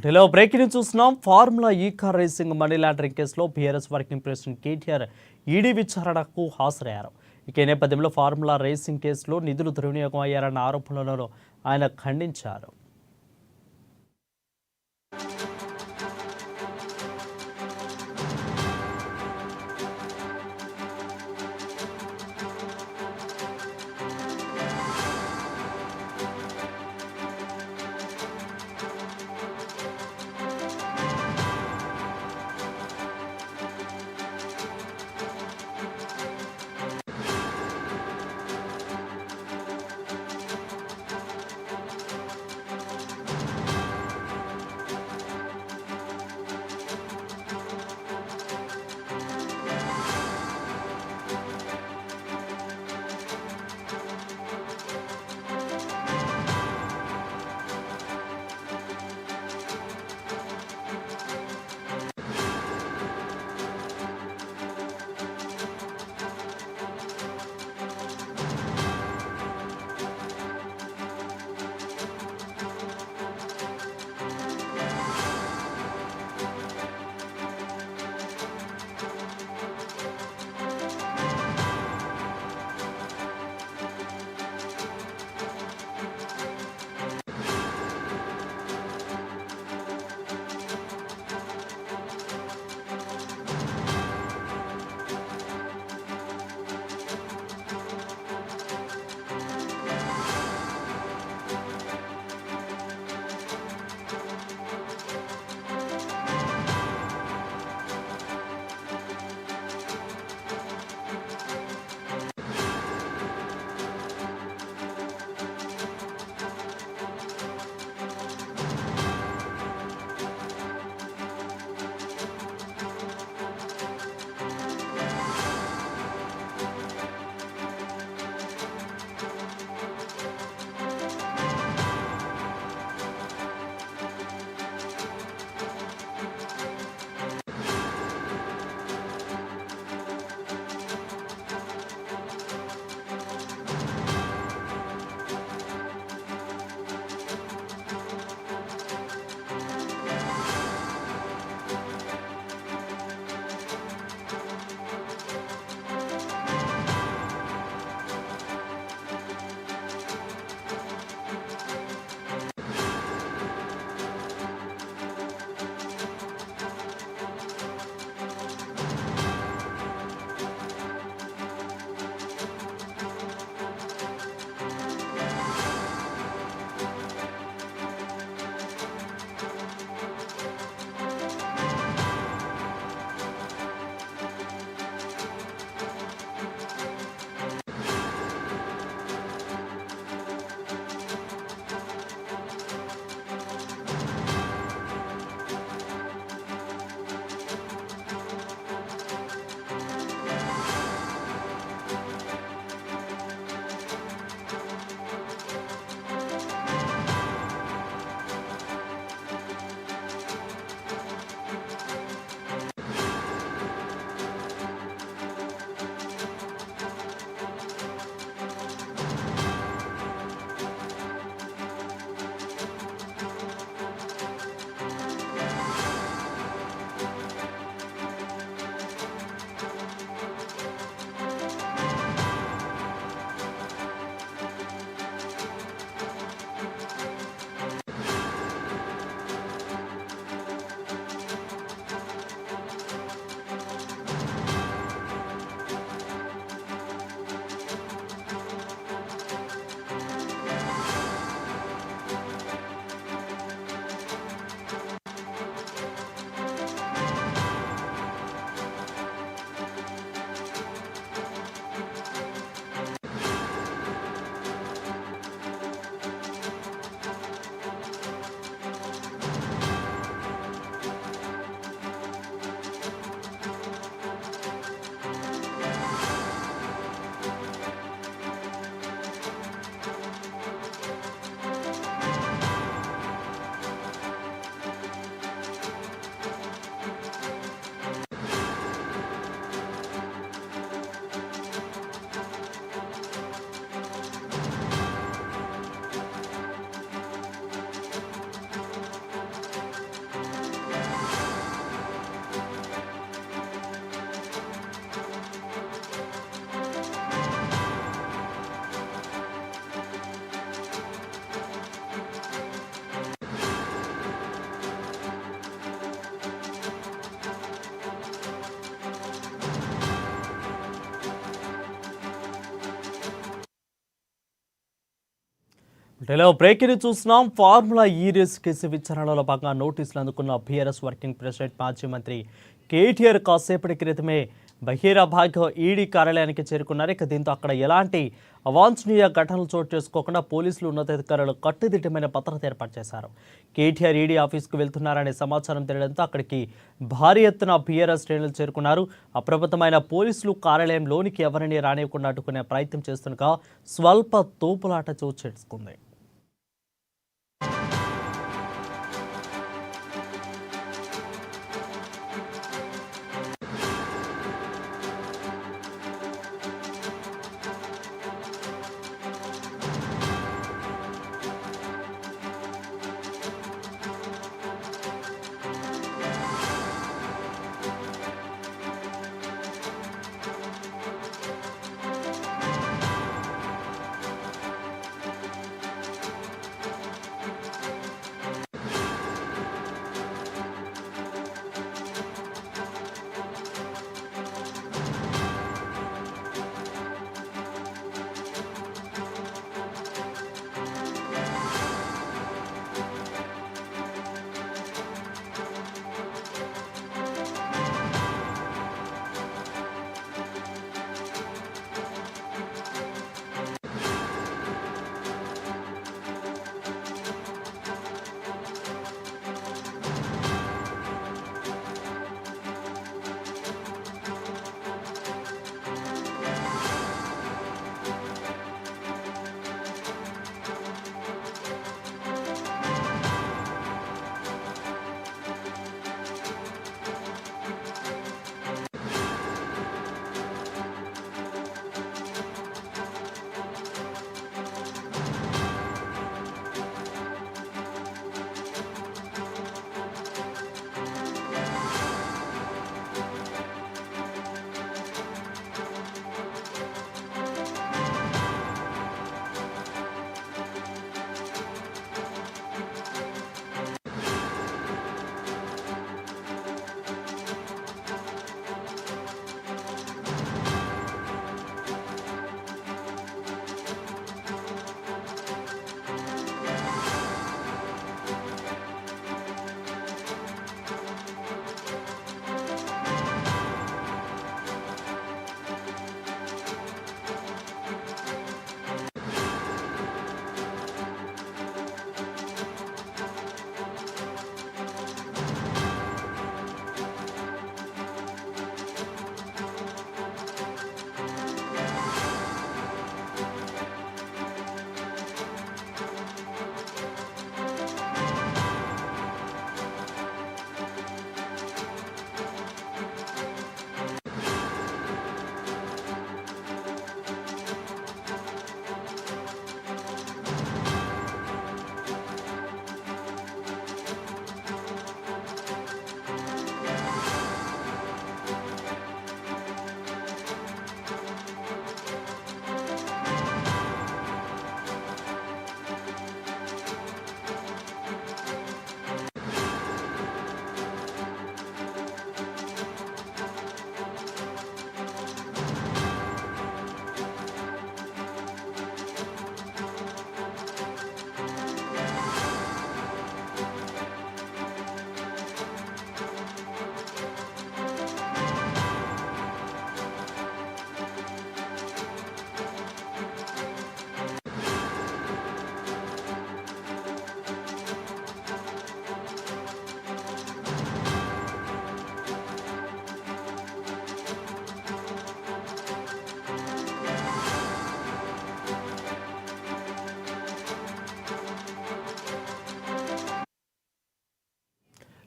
Hello breaking news చూస్తున్నాం. Formula ఈ car racing money laundering కేసులో BRS working president KTR ED విచారణకు హాజరయ్యారు. ఈ నేపథ్యంలో ఫార్ములా రేసింగ్ కేసులో నిధులు దుర్వినియోగం అయ్యారన్న ఆరోపణలను ఆయన ఖండించారు. హలో బ్రేకింగ్ చూస్తున్నాం. ఫార్ములా ఈ రేస్ కేసు విచారణలో భాగంగా నోటీసులు అందుకున్న బీఆర్ఎస్ వర్కింగ్ ప్రెసిడెంట్ మాజీ మంత్రి కేటీఆర్ కాసేపటి క్రితమే బహీరాబాద్ ఈడీ కార్యాలయానికి చేరుకున్నారు. ఇక దీంతో అక్కడ ఎలాంటి అవాంఛనీయ ఘటనలు చోటు చేసుకోకుండా పోలీసులు ఉన్నతాధికారులు కట్టుదిట్టమైన భద్రత ఏర్పాటు చేశారు. కేటీఆర్ ఈడీ ఆఫీస్కు వెళ్తున్నారనే సమాచారం తెలియడంతో అక్కడికి భారీ ఎత్తున బీఆర్ఎస్ శ్రేణులు చేరుకున్నారు. అప్రమత్తమైన పోలీసులు కార్యాలయంలోనికి ఎవరిని రానివ్వకుండా అడ్డుకునే ప్రయత్నం చేస్తుండగా స్వల్ప తోపులాట చోటు చేసుకుంది.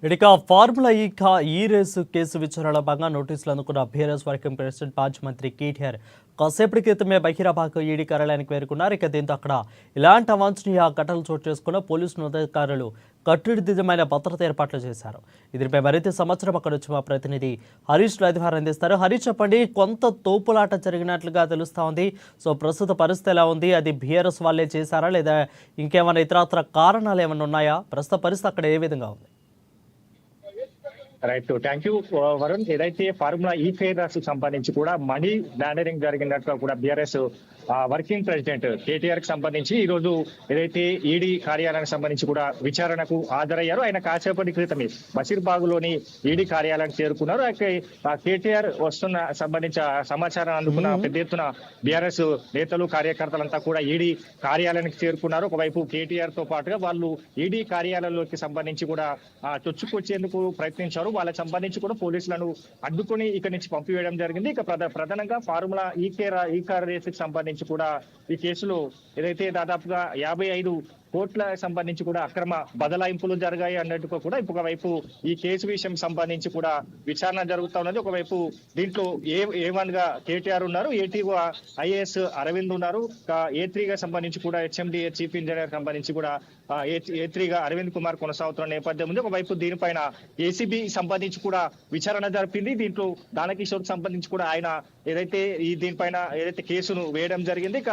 ఇక ఫార్ములా ఈ రేసు కేసు విచారణలో భాగంగా నోటీసులు అందుకున్న బీఆర్ఎస్ వర్కింగ్ ప్రెసిడెంట్ మాజీ మంత్రి కేటీఆర్ కాసేపటి క్రితమే బహీరాబాద్ ఈడీ కార్యాలయానికి చేరుకున్నారు. ఇక దీంతో అక్కడ ఇలాంటి అవాంఛనీయ ఘటనలు చోటు చేసుకున్న పోలీసు ఉన్నతాధికారులు కట్టుదిట్టమైన భద్రత ఏర్పాట్లు చేశారు. దీనిపై మరింత సమాచారం అక్కడ వచ్చి మా ప్రతినిధి హరీష్ లైవ్వారు అందిస్తారు. హరీష్, చెప్పండి, కొంత తోపులాట జరిగినట్లుగా తెలుస్తా ఉంది. సో ప్రస్తుత పరిస్థితి ఎలా ఉంది? అది బీఆర్ఎస్ వాళ్ళే చేశారా లేదా ఇంకేమైనా ఇతరత్ర కారణాలు ఏమైనా ఉన్నాయా? ప్రస్తుత పరిస్థితి అక్కడ ఏ విధంగా ఉంది? Right, thank you Varun. ఏదైతే ఫార్ములా ఈ ఫెయిర్స్ సంబంధించి కూడా మనీ లాండరింగ్ జరిగినట్టుగా కూడా బీఆర్ఎస్ వర్కింగ్ ప్రెసిడెంట్ కేటీఆర్ కి సంబంధించి ఈ రోజు ఏదైతే ఈడీ కార్యాలయానికి సంబంధించి కూడా విచారణకు హాజరయ్యారు. ఆయన కాసేపటి క్రితమే బషీర్బాగ్లోని ఈడీ కార్యాలయానికి చేరుకున్నారు. అయితే కేటీఆర్ వస్తున్న సంబంధించి సమాచారం అందుకున్న పెద్ద ఎత్తున బీఆర్ఎస్ నేతలు కార్యకర్తలంతా కూడా ఈడీ కార్యాలయానికి చేరుకున్నారు. ఒకవైపు కేటీఆర్ తో పాటుగా వాళ్ళు ఈడీ కార్యాలయంలోకి సంబంధించి కూడా చొచ్చుకొచ్చేందుకు ప్రయత్నించారు. వాళ్ళకి సంబంధించి కూడా పోలీసులను అడ్డుకొని ఇక్కడి నుంచి పంపివేయడం జరిగింది. ఇక ప్రధానంగా ఫార్ములా ఈ కార్ రేస్ కి సంబంధించి కూడా ఈ కేసులో ఏదైతే దాదాపుగా 55 కోట్ల సంబంధించి కూడా అక్రమ బదలాయింపులు జరిగాయి అన్నట్టుగా కూడా ఒకవైపు ఈ కేసు విషయం సంబంధించి కూడా విచారణ జరుగుతా ఉన్నది. ఒకవైపు దీంట్లో A1 గా కేటీఆర్ ఉన్నారు, A2 ఐఏఎస్ అరవింద్ ఉన్నారు, A3 గా సంబంధించి కూడా HMD చీఫ్ ఇంజనీర్ సంబంధించి కూడా A3 గా అరవింద్ కుమార్ కొనసాగుతున్న నేపథ్యం ఉంది. ఒకవైపు దీనిపైన ఏసీబీ సంబంధించి కూడా విచారణ జరిపింది. దీంట్లో దానకిషోర్ సంబంధించి కూడా ఆయన ఏదైతే దీనిపైన ఏదైతే కేసును వేయడం జరిగింది. ఇక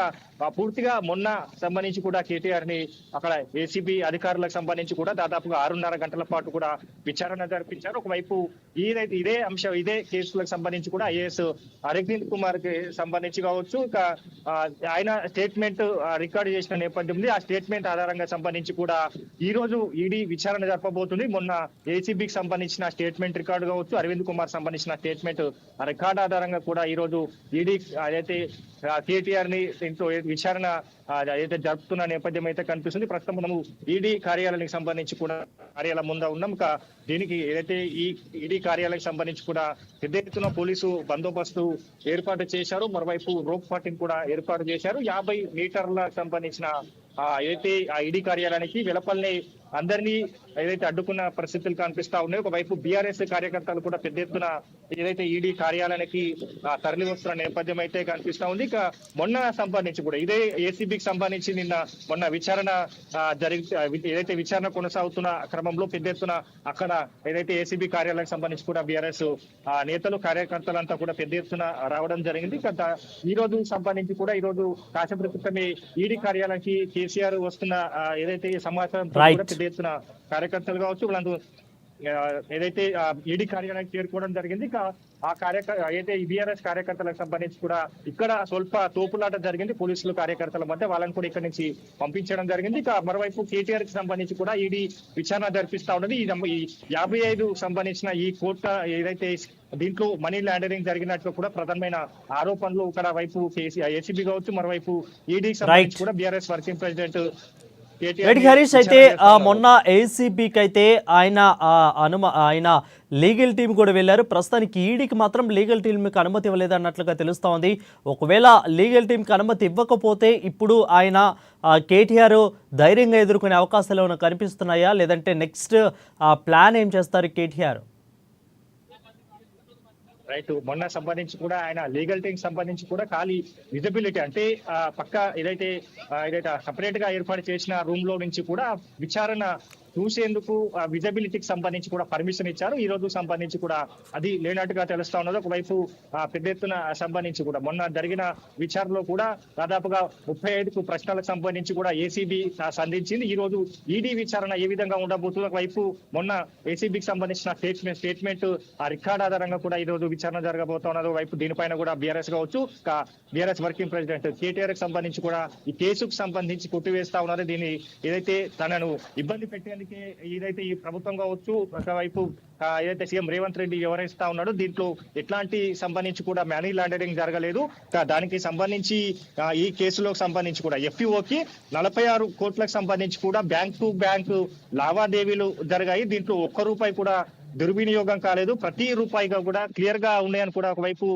పూర్తిగా మొన్న సంబంధించి కూడా కేటీఆర్ ని అక్కడ ఏసీబీ అధికారులకు సంబంధించి కూడా దాదాపుగా 6.5 గంటల పాటు కూడా విచారణ జరిపించారు. ఒకవైపు ఇదే కేసులకు సంబంధించి కూడా ఐఏఎస్ అరవింద్ కుమార్ కి సంబంధించి కావచ్చు, ఇక ఆయన స్టేట్మెంట్ రికార్డు చేసిన నేపథ్యం ఉంది. ఆ స్టేట్మెంట్ ఆధారంగా సంబంధించి కూడా ఈ రోజు ఈడీ విచారణ జరపబోతుంది. మొన్న ఏసీబీకి సంబంధించిన స్టేట్మెంట్ రికార్డు కావచ్చు, అరవింద్ కుమార్ సంబంధించిన స్టేట్మెంట్ రికార్డు ఆధారంగా కూడా ఈ రోజు ఈడీ అయితే కేటీఆర్ ని దీంట్లో విచారణ అయితే జరుపుతున్న నేపథ్యం అయితే కనిపిస్తుంది. ప్రస్తుతం మనము ఈడీ కార్యాలయానికి సంబంధించి కూడా కార్యాలయం ముందు ఉన్నాం. దీనికి ఏదైతే ఈ ఈడీ కార్యాలయానికి సంబంధించి కూడా పెద్ద ఎత్తున పోలీసు బందోబస్తు ఏర్పాటు చేశారు. మరోవైపు రోప్ పార్టీని కూడా ఏర్పాటు చేశారు. 50 మీటర్ల సంబంధించిన ఏదైతే ఆ ఈడీ కార్యాలయానికి వెలపల్లి అందరినీ ఏదైతే అడ్డుకున్న పరిస్థితులు కనిపిస్తా ఉన్నాయి. ఒకవైపు బీఆర్ఎస్ కార్యకర్తలు కూడా పెద్ద ఎత్తున ఏదైతే ఈడీ కార్యాలయానికి తరలి వస్తున్న నేపథ్యం అయితే కనిపిస్తా ఉంది. ఇక మొన్న సంబంధించి కూడా ఇదే ఏసీబీకి సంబంధించి నిన్న మొన్న విచారణ ఏదైతే విచారణ కొనసాగుతున్న క్రమంలో పెద్ద ఎత్తున అక్కడ ఏదైతే ఏసీబీ కార్యాలయానికి సంబంధించి కూడా బీఆర్ఎస్ నేతలు కార్యకర్తలంతా కూడా పెద్ద ఎత్తున రావడం జరిగింది. ఈ రోజు సంబంధించి కూడా ఈ రోజు కాసేపటి క్రితమే ఈడీ కార్యాలయానికి కేసీఆర్ వస్తున్న ఏదైతే సమాచారం పెద్ద ఎత్తున కార్యకర్తలు కావచ్చు వీళ్ళందరూ ఏదైతే ఈడీ కార్యాలయానికి చేరుకోవడం జరిగింది. అయితే బీఆర్ఎస్ కార్యకర్తలకు సంబంధించి కూడా ఇక్కడ స్వల్ప తోపులాట జరిగింది పోలీసులు కార్యకర్తల మధ్య. వాళ్ళని కూడా ఇక్కడ నుంచి పంపించడం జరిగింది. ఇక మరోవైపు కేటీఆర్ కి సంబంధించి కూడా ఈడీ విచారణ జరిపిస్తా ఉన్నది. ఈ 55 సంబంధించిన ఈ కోర్టు ఏదైతే దీంట్లో మనీ లాండరింగ్ జరిగినట్లు కూడా ప్రధానమైన ఆరోపణలు ఇక్కడ వైపు ఏసీబీ కావచ్చు, మరోవైపు ఈడీకి సంబంధించి కూడా బీఆర్ఎస్ వర్కింగ్ ప్రెసిడెంట్ హరీష్ అయితే మొన్న ఏసీబీకి అయితే ఆయన లీగల్ టీం కూడా వెళ్ళారు. ప్రస్తుతానికి ఈడీకి మాత్రం లీగల్ టీంకి అనుమతి ఇవ్వలేదు అన్నట్లుగా తెలుస్తా ఉంది. ఒకవేళ లీగల్ టీంకి అనుమతి ఇవ్వకపోతే ఇప్పుడు ఆయన కేటీఆర్ ధైర్యంగా ఎదుర్కొనే అవకాశాలు ఏమైనా కనిపిస్తున్నాయా, లేదంటే నెక్స్ట్ ప్లాన్ ఏం చేస్తారు కేటీఆర్? రైట్, మొన్న సంబంధించి కూడా ఆయన లీగల్ టీం సంబంధించి కూడా ఖాళీ విజిబిలిటీ అంటే పక్క ఏదైతే సపరేట్ గా ఏర్పాటు చేసిన రూమ్ లో నుంచి కూడా విచారణ చూసేందుకు విజిబిలిటీకి సంబంధింంచి కూడా పర్మిషన్ ఇచ్చారు. ఈ రోజు సంబంధించి కూడా అది లేనట్టుగా తెలుస్తా ఉన్నది. ఒకవైపు పెద్ద ఎత్తున సంబంధించి కూడా మొన్న జరిగిన విచారణలో కూడా దాదాపుగా 35 ప్రశ్నలకు సంబంధించి కూడా ఏసీబీ సంధించింది. ఈ రోజు ఈడీ విచారణ ఏ విధంగా ఉండబోతుందో ఒకవైపు మొన్న ఏసీబీకి సంబంధించిన స్టేట్మెంట్ రికార్డ్ ఆధారంగా కూడా ఈ రోజు విచారణ జరగబోతా ఉన్నది. వైపు దీనిపైన కూడా బీఆర్ఎస్ కావచ్చు, బీఆర్ఎస్ వర్కింగ్ ప్రెసిడెంట్ కేటీఆర్ కి సంబంధించి కూడా ఈ కేసుకు సంబంధించి కొట్టివేస్తా ఉన్నారు. దీన్ని ఏదైతే తనను ఇబ్బంది పెట్టేందుకు ఏదైతే ఈ ప్రభుత్వం కావచ్చు, ఒకవైపు ఏదైతే సీఎం రేవంత్ రెడ్డి వ్యవహరిస్తా ఉన్నాడో దీంట్లో ఎట్లాంటి సంబంధించి కూడా మనీ లాండరింగ్ జరగలేదు. దానికి సంబంధించి ఈ కేసులో సంబంధించి కూడా ఎఫ్ఈఓకి 46 కోట్లకు సంబంధించి కూడా బ్యాంక్ టు బ్యాంక్ లావాదేవీలు జరిగాయి. దీంట్లో ₹1 కూడా దుర్వినియోగం కాలేదు. ప్రతి రూపాయిగా కూడా క్లియర్ గా ఉన్నాయని కూడా ఒకవైపు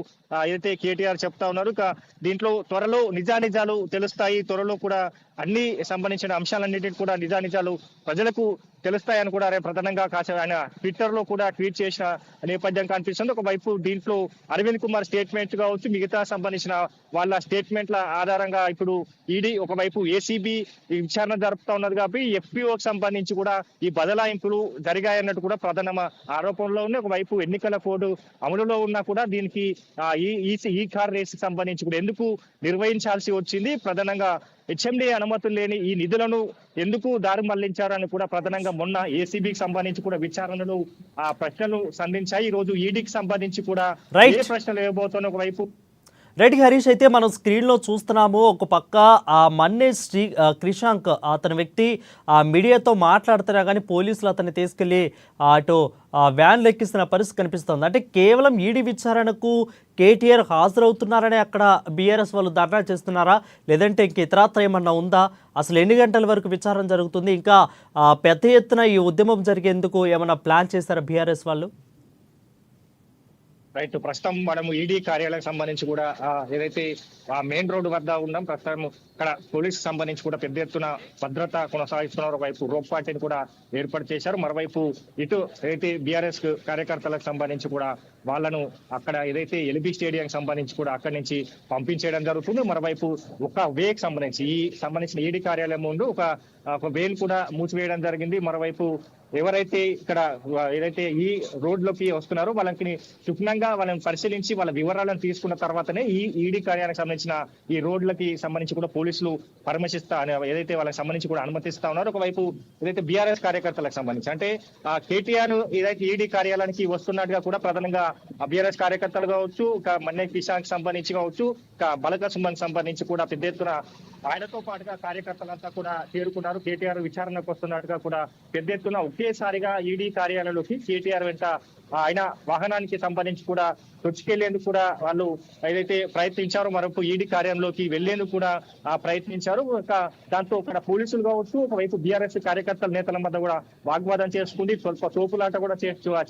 ఏదైతే కేటీఆర్ చెప్తా ఉన్నారు. దీంట్లో త్వరలో నిజానిజాలు తెలుస్తాయి, త్వరలో కూడా అన్ని సంబంధించిన అంశాలన్నింటినీ కూడా నిజానిజాలు ప్రజలకు తెలుస్తాయని కూడా ప్రధానంగా ఆయన ట్విట్టర్ లో కూడా ట్వీట్ చేసిన నేపథ్యం కనిపిస్తుంది. ఒకవైపు దీంట్లో అరవింద్ కుమార్ స్టేట్మెంట్ కావచ్చు, మిగతా సంబంధించిన వాళ్ళ స్టేట్మెంట్ల ఆధారంగా ఇప్పుడు ఈడీ ఒకవైపు ఏసీబీ విచారణ జరుపుతా ఉన్నది. కాబట్టి ఎఫ్పీఓకి సంబంధించి కూడా ఈ బదలాయింపులు జరిగాయన్నట్టు కూడా ప్రధాన ఆరోపణలో ఉన్నాయి. ఒకవైపు ఎన్నికల కోడ్ అమలులో ఉన్నా కూడా దీనికి ఈ కార్ రేస్ కి సంబంధించి కూడా ఎందుకు నిర్వహించాల్సి వచ్చింది, ప్రధానంగా హెచ్ఎండి అనుమతులు లేని ఈ నిధులను ఎందుకు దారి మళ్లించారని కూడా ప్రధానంగా మొన్న ఏసీబీకి సంబంధించి కూడా విచారణలు ప్రశ్నలు సంధించాయి. ఈ రోజు ఈడీకి సంబంధించి కూడా ఏ ప్రశ్నలు ఇవ్వబోతున్న ఒకవైపు రైట్ హరీష్, అయితే మనం స్క్రీన్లో చూస్తున్నాము. ఒక పక్క ఆ మన్నే క్రిషాంక్ అతని వ్యక్తి మీడియాతో మాట్లాడుతున్నా కానీ పోలీసులు అతన్ని తీసుకెళ్లి అటు వ్యాన్లు ఎక్కిస్తున్న పరిస్థితి కనిపిస్తుంది. అంటే కేవలం ఈడీ విచారణకు కేటీఆర్ హాజరవుతున్నారని అక్కడ బీఆర్ఎస్ వాళ్ళు ధర్నా చేస్తున్నారా, లేదంటే ఇంక ఇతరత్ర ఏమన్నా ఉందా? అసలు ఎన్ని గంటల వరకు విచారణ జరుగుతుంది? ఇంకా పెద్ద ఎత్తున ఈ ఉద్యమం జరిగేందుకు ఏమన్నా ప్లాన్ చేశారా బీఆర్ఎస్ వాళ్ళు? రైట్, ప్రస్తుతం మనము ఈడీ కార్యాలయం సంబంధించి కూడా ఏదైతే మెయిన్ రోడ్డు వద్ద ఉన్నాం. ప్రస్తుతం ఇక్కడ పోలీసు సంబంధించి కూడా పెద్ద ఎత్తున భద్రత కొనసాగిస్తున్నారు. ఒకవైపు రోప్ పార్టీని కూడా ఏర్పాటు చేశారు. మరోవైపు ఇటు ఏదైతే బీఆర్ఎస్ కార్యకర్తలకు సంబంధించి కూడా వాళ్ళను అక్కడ ఏదైతే ఎల్బీ స్టేడియం సంబంధించి కూడా అక్కడి నుంచి పంపించేయడం జరుగుతుంది. మరోవైపు ఒక వేకి సంబంధించిన ఈడీ కార్యాలయం ముందు ఒక వేలు కూడా మూసివేయడం జరిగింది. మరోవైపు ఎవరైతే ఇక్కడ ఏదైతే ఈ రోడ్లోకి వస్తున్నారో వాళ్ళకి క్షుణ్ణంగా వాళ్ళని పరిశీలించి వాళ్ళ వివరాలను తీసుకున్న తర్వాతనే ఈ ఈడీ కార్యాలయానికి సంబంధించిన ఈ రోడ్లకి సంబంధించి కూడా పోలీసులు ఏదైతే వాళ్ళకి సంబంధించి కూడా అనుమతిస్తా ఉన్నారు. ఒకవైపు ఏదైతే బీఆర్ఎస్ కార్యకర్తలకు సంబంధించి అంటే కేటీఆర్ ఏదైతే ఈడీ కార్యాలయానికి వస్తున్నట్టుగా కూడా ప్రధానంగా బీఆర్ఎస్ కార్యకర్తలు కావచ్చు, మన్నే కిషాన్ సంబంధించి కావచ్చు, బలక సుమన్ సంబంధించి కూడా పెద్ద ఎత్తున ఆయనతో పాటుగా కార్యకర్తలంతా కూడా చేరుకున్నారు. కేటీఆర్ విచారణకు వస్తున్నట్టుగా కూడా పెద్ద ఎత్తున ఒకేసారిగా ఈడీ కార్యాలయంలోకి కేటీఆర్ వెంట ఆయన వాహనానికి సంబంధించి కూడా చొచ్చుకెళ్లేందుకు కూడా వాళ్ళు ఏదైతే ప్రయత్నించారో మరొక ఈడీ కార్యాలయంలోకి వెళ్లేందుకు కూడా ప్రయత్నించారు. దాంతో ఇక్కడ పోలీసులు కావచ్చు, ఒకవైపు బీఆర్ఎస్ కార్యకర్తల నేతల మధ్య కూడా వాగ్వాదం చేసుకుంది, స్వల్ప తోపులాట కూడా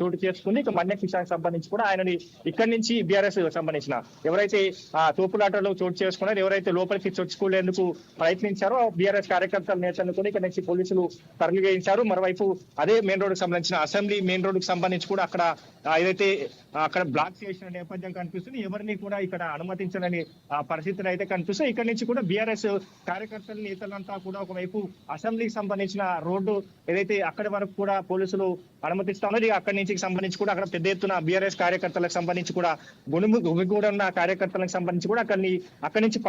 చోటు చేసుకుంది. ఇక మన్య కిషాన్ సంబంధించి కూడా ఆయనని ఇక్కడి నుంచి బీఆర్ఎస్ సంబంధించిన ఎవరైతే తోపులాటలో చోటు చేసుకున్నారో, ఎవరైతే లోపలికి చొచ్చుకోలేందుకు ప్రయత్నించారో బీఆర్ఎస్ కార్యకర్తల నేతలను కూడా ఇక్కడ నుంచి పోలీసులు తరలివేయించారు. మరోవైపు అదే మెయిన్ రోడ్డుకు సంబంధించిన అసెంబ్లీ మెయిన్ రోడ్డుకు సంబంధించి కూడా ఏదైతే అక్కడ బ్లాక్ చేసిన నేపథ్యం కనిపిస్తుంది. ఎవరిని కూడా ఇక్కడ అనుమతించలేని పరిస్థితులు అయితే కనిపిస్తాయి. ఇక్కడ నుంచి కూడా బీఆర్ఎస్ కార్యకర్తల నేతలంతా కూడా ఒకవైపు అసెంబ్లీకి సంబంధించిన రోడ్డు ఏదైతే అక్కడి వరకు కూడా పోలీసులు అనుమతిస్తా ఉన్నారు. అక్కడి నుంచి సంబంధించి కూడా అక్కడ పెద్ద ఎత్తున బీఆర్ఎస్ కార్యకర్తలకు సంబంధించి కూడా గుమిగూడ ఉన్న కార్యకర్తలకు సంబంధించి కూడా అక్కడి నుంచి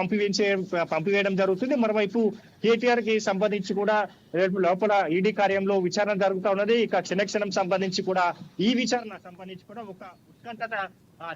పంపివేయడం జరుగుతుంది. మరోవైపు కేటీఆర్ కి సంబంధించి కూడా లోపల ఈడీ కార్యంలో విచారణ జరుగుతూ ఉన్నది. ఇక క్షణక్షణం సంబంధించి కూడా ఈ విచారణ సంబంధించి కూడా ఒక ఉత్కంఠత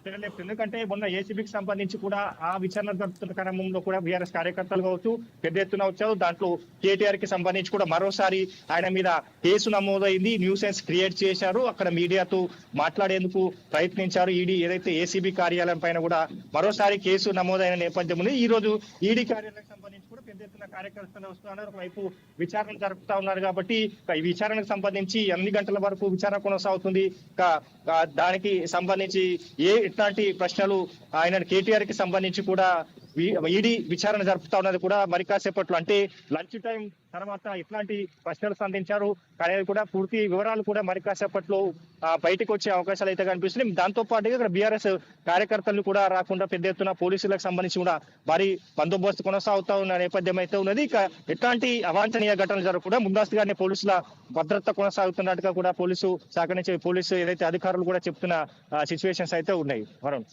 తిరగలేదు. ఎందుకంటే మొన్న ఏసీబీకి సంబంధించి కూడా ఆ విచారణ జరుగుతున్న క్రమంలో కూడా బీఆర్ఎస్ కార్యకర్తలు కావచ్చు పెద్ద ఎత్తున వచ్చారు. దాంట్లో కేటీఆర్ కి సంబంధించి కూడా మరోసారి ఆయన మీద కేసు నమోదైంది, న్యూసెన్స్ క్రియేట్ చేశారు. అక్కడ మీడియాతో మాట్లాడేందుకు ప్రయత్నించారు. ఈడీ ఏదైతే ఏసీబీ కార్యాలయం పైన కూడా మరోసారి కేసు నమోదైన నేపథ్యం ఉంది. ఈ రోజు ఈడీ కార్యాలయం సంబంధించి కూడా పెద్ద ఎత్తున కార్యకర్తలు వస్తున్నారు. ఒకవైపు విచారణ జరుపుతా ఉన్నారు కాబట్టి ఈ విచారణకు సంబంధించి ఎన్ని గంటల వరకు విచారణ కొనసాగుతుంది, దానికి సంబంధించి ఎట్లాంటి ప్రశ్నలు ఆయన కేటీఆర్ కి సంబంధించి కూడా ఈడీ విచారణ జరుపుతా ఉన్నది కూడా మరి కాసేపట్లో అంటే లంచ్ టైం తర్వాత ఎట్లాంటి ప్రశ్నలు సంధించారు అనేది కూడా పూర్తి వివరాలు కూడా మరి కాసేపట్లో బయటకు వచ్చే అవకాశాలు అయితే కనిపిస్తున్నాయి. దాంతో పాటుగా ఇక్కడ బీఆర్ఎస్ కార్యకర్తలు కూడా రాకుండా పెద్ద ఎత్తున పోలీసులకు సంబంధించి కూడా భారీ బందోబస్తు కొనసాగుతా ఉన్న నేపథ్యం అయితే ఉన్నది. ఇక ఎట్లాంటి అవాంఛనీయ ఘటనలు జరగకుండా ముందస్తుగానే పోలీసుల భద్రత కొనసాగుతున్నట్టుగా కూడా పోలీసు శాఖ నుంచి పోలీసు ఏదైతే అధికారులు కూడా చెప్తున్న సిచ్యువేషన్స్ అయితే ఉన్నాయి. Varun,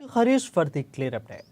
Harish for the clear updates.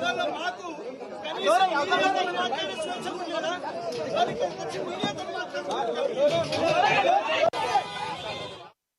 ఇవాళ మాకు కనీసం మీడియాతో మాట్లాడే స్వేచ్ఛ ఉండేదా? ఇవాళ ఇక్కడికి వచ్చి మీడియాతో